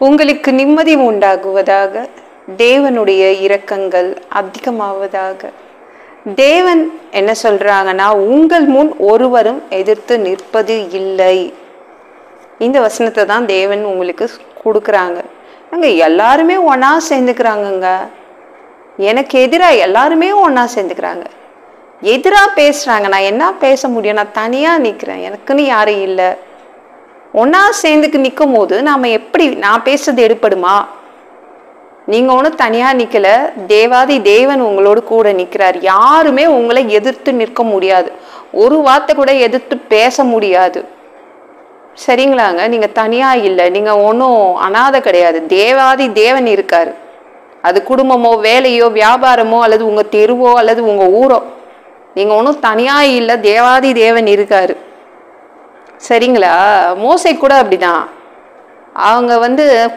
உங்களுக்கு நிம்மதி உண்டாகுவதாக. தேவனுடைய இரக்கங்கள் அதிகமாவதாக. தேவன் என்ன சொல்றாங்கன்னா, உங்கள் முன் ஒருவரும் எதிர்த்து நிற்பது இல்லை. இந்த வசனத்தை தான் தேவன் உங்களுக்கு கொடுக்குறாங்க. அங்க எல்லாருமே ஒன்னா சேர்ந்துக்கிறாங்கங்க. எனக்கு எதிராக எல்லாருமே ஒன்னா சேர்ந்துக்கிறாங்க. எதிராக பேசுறாங்க. நான் என்ன பேச முடியும்? நான் தனியா நிற்கிறேன், எனக்குன்னு யாரும் இல்லை. ஒன்னா சேர்ந்துக்கு நிற்கும் போது நாம எப்படி, நான் பேசுறது எடுப்படுமா? நீங்க ஒன்றும் தனியா நிக்கல, தேவாதி தேவன் உங்களோடு கூட நிற்கிறார். யாருமே உங்களை எதிர்த்து நிற்க முடியாது, ஒரு வார்த்தை கூட எதிர்த்து பேச முடியாது. சரிங்களாங்க? நீங்க தனியா இல்லை, நீங்க ஒன்றும் அனாதை கிடையாது. தேவாதி தேவன் இருக்காரு. அது குடும்பமோ வேலையோ வியாபாரமோ அல்லது உங்க தெருவோ அல்லது உங்க ஊரோ, நீங்க ஒன்றும் தனியா இல்லை, தேவாதி தேவன் இருக்காரு. சரிங்களா? மோசை கூட அப்படிதான். அவங்க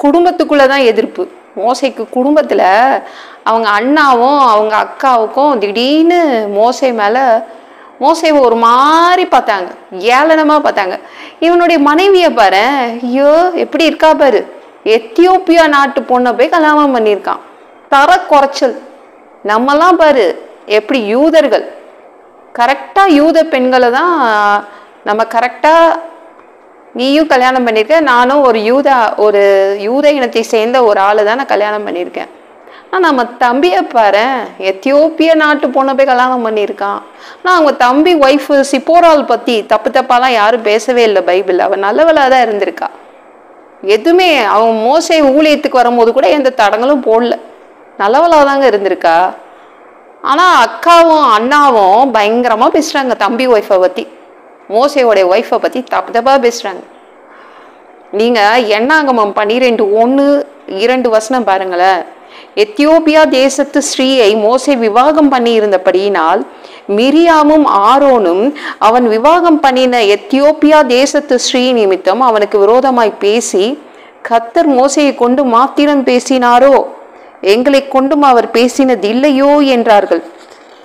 குடும்பத்துக்குள்ளதான் எதிர்ப்பு. மோசைக்கு குடும்பத்துல அவங்க அண்ணாவும் அவங்க அக்காவுக்கும் திடீர்னு மோசையை ஒரு மாதிரி பார்த்தாங்க, ஏளனமா பார்த்தாங்க. இவனுடைய மனைவியை பாரு, ஐயோ எப்படி இருக்கா பாரு, எத்தியோப்பியா நாட்டு பொண்ணை போய் கல்யாணம் பண்ணியிருக்கான். தர குறைச்சல். நம்மெல்லாம் பாரு எப்படி யூதர்கள், கரெக்டா யூத பெண்களை தான் நம்ம கரெக்டா, நீயும் கல்யாணம் பண்ணியிருக்க, நானும் ஒரு யூத இனத்தை சேர்ந்த ஒரு ஆளு தான் நான் கல்யாணம் பண்ணியிருக்கேன். ஆனால் நம்ம தம்பியை பாரு, எத்தியோப்பிய நாட்டு பொண்ணை போய் கல்யாணம் பண்ணியிருக்கான். ஆனால் அவங்க தம்பி ஒய்ஃபு சிப்போரால் பற்றி தப்பாலாம் யாரும் பேசவே இல்லை பைபிள். அவன் நல்லவளாக தான் இருந்திருக்கா. எதுவுமே அவன் மோசை ஊழியத்துக்கு வரும்போது கூட எந்த தடங்களும் போடல, நல்லவளாக தாங்க இருந்திருக்கா. ஆனால் அக்காவும் அண்ணாவும் பயங்கரமாக பேசுகிறாங்க தம்பி ஒய்ஃபை பற்றி, மோசையோடைய ஒய்ஃபை பற்றி தப்பாக பேசுகிறாங்க. நீங்கள் எண்ணாகமம் 12:1-2 வசனம் பாருங்களேன். எத்தியோப்பியா தேசத்து ஸ்ரீயை மோசே விவாகம் பண்ணி இருந்தபடியினால் மிரியாமும் ஆரோனும் அவன் விவாகம் பண்ணின எத்தியோப்பியா தேசத்து ஸ்ரீ நிமித்தம் அவனுக்கு விரோதமாய் பேசி, கர்த்தர் மோசையை கொண்டு மாத்திரம் பேசினாரோ, எங்களை கொண்டும் அவர் பேசினது இல்லையோ என்றார்கள்.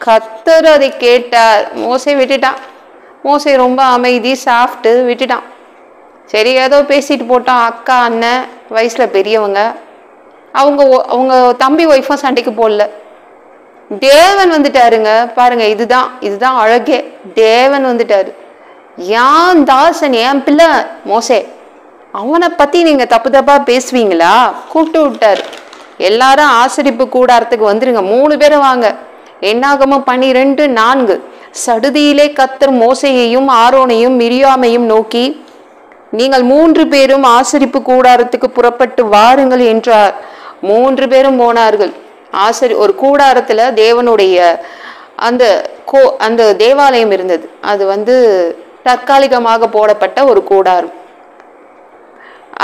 கர்த்தர் அதை கேட்டார். மோசை விட்டுட்டான். மோசை ரொம்ப அமைதி, சாஃப்ட்டு, விட்டுட்டான். சரி ஏதோ பேசிட்டு போட்டான். அக்கா அண்ணன் வயசுல பெரியவங்க, அவங்க தம்பி ஒய்ஃபும் சண்டைக்கு போடல. தேவன் வந்துட்டாருங்க பாருங்க. இதுதான் அழகே. தேவன் வந்துட்டாரு. ஏன் தாசன், என் பிள்ளை மோசே, அவனை பத்தி நீங்க தப்பா பேசுவீங்களா? கூப்பிட்டு விட்டாரு. எல்லாரும் ஆசரிப்பு கூடாரத்துக்கு வந்துருங்க, 3 பேரும் வாங்க. எண்ணாகமம் 12:4. சடுதியிலே கர்த்தர் மோசேயையும் ஆரோனையும் மிரியாமையும் நோக்கி, நீங்கள் 3 பேரும் ஆசரிப்பு கூடாரத்துக்கு புறப்பட்டு வாருங்கள் என்றார். 3 பேரும் போனார்கள். ஒரு கூடாரத்துல தேவனுடைய அந்த தேவாலயம் இருந்தது. அது தற்காலிகமாக போடப்பட்ட ஒரு கூடாரம்.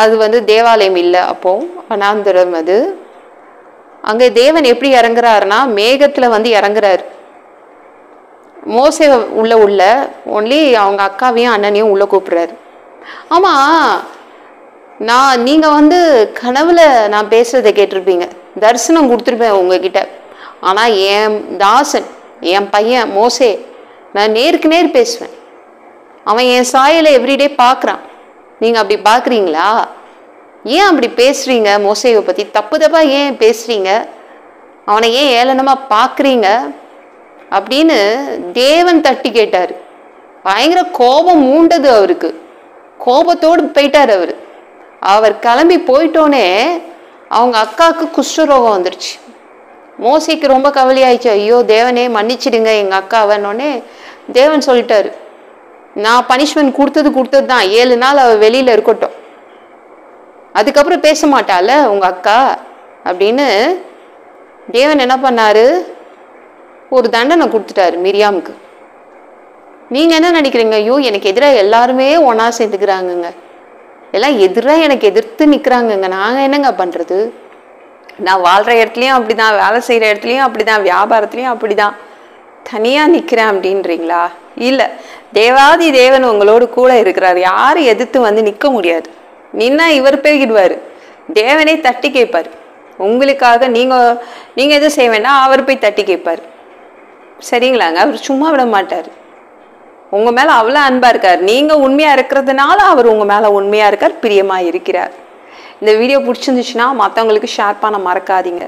அது தேவாலயம் இல்லை, அப்போ வனாந்தரம். அது அங்கே தேவன் எப்படி இறங்குறாருன்னா, மேகத்துல இறங்குறாரு. மோசே உள்ள ஒன்லி அவங்க அக்காவையும் அண்ணனையும் உள்ள கூப்பிடுறாரு. ஆமா, நீங்க கனவுல நான் பேசுறதை கேட்டிருப்பீங்க, தரிசனம் கொடுத்துருப்பேன் உங்ககிட்ட. ஆனா என் தாசன், என் பையன் மோசே, நான் நேருக்கு நேர் பேசுவேன். அவன் என் சாயலை எவ்ரிடே பார்க்குறான். நீங்க அப்படி பார்க்குறீங்களா? ஏன் அப்படி பேசுறீங்க? மோசேவை பத்தி தப்பா ஏன் பேசுறீங்க? அவனை ஏன் ஏளனமா பார்க்குறீங்க அப்படின்னு தேவன் தட்டி கேட்டாரு. பயங்கர கோபம் மூண்டது அவருக்கு. கோபத்தோடு போயிட்டார் அவர் கிளம்பி போயிட்டோன்னே அவங்க அக்காவுக்கு குஷ்டரோகம் வந்துருச்சு. மோசைக்கு ரொம்ப கவலையாயிடுச்சு. ஐயோ தேவனே மன்னிச்சிடுங்க எங்க அக்காவன்னொடனே தேவன் சொல்லிட்டாரு, நான் பனிஷ்மெண்ட் கொடுத்தது தான், 7 நாள் அவ வெளியில இருக்கட்டும், அதுக்கப்புறம் பேச மாட்டால உங்க அக்கா அப்படின்னு தேவன் என்ன பண்ணாரு, ஒரு தண்டனை கொடுத்துட்டாரு மிரியாமுக்கு. நீங்க என்ன நினைக்கிறீங்க? ஐயோ எனக்கு எதிராக எல்லாருமே ஒன்னா சேர்ந்துக்கிறாங்கங்க, எல்லாம் எதிராக எனக்கு எதிர்த்து நிற்கிறாங்கங்க, நாங்கள் என்னங்க பண்ணுறது? நான் வாழ்கிற இடத்துலையும் அப்படிதான், வேலை செய்கிற இடத்துலையும் அப்படிதான், வியாபாரத்துலையும் அப்படிதான், தனியாக நிற்கிறேன் அப்படின்றீங்களா? இல்லை, தேவாதி தேவன் உங்களோடு கூட இருக்கிறார். யாரும் எதிர்த்து நிற்க முடியாது. நின்னா இவர் போய்கிடுவார், தேவனே தட்டி கேட்பார் உங்களுக்காக. நீங்கள் எதுவும் செய்ய வேண்டாம், அவர் போய் தட்டி கேட்பார். சரிங்களாங்க? அவர் சும்மா விட மாட்டார். உங்க மேல அவ்வளவு அன்பா இருக்கார். நீங்க உண்மையா இருக்கிறதுனால அவர் உங்க மேல உண்மையா இருக்கார், பிரியமா இருக்கிறார். இந்த வீடியோ பிடிச்சிருந்துச்சுன்னா மற்றவங்களுக்கு ஷேர் பண்ண மறக்காதீங்க.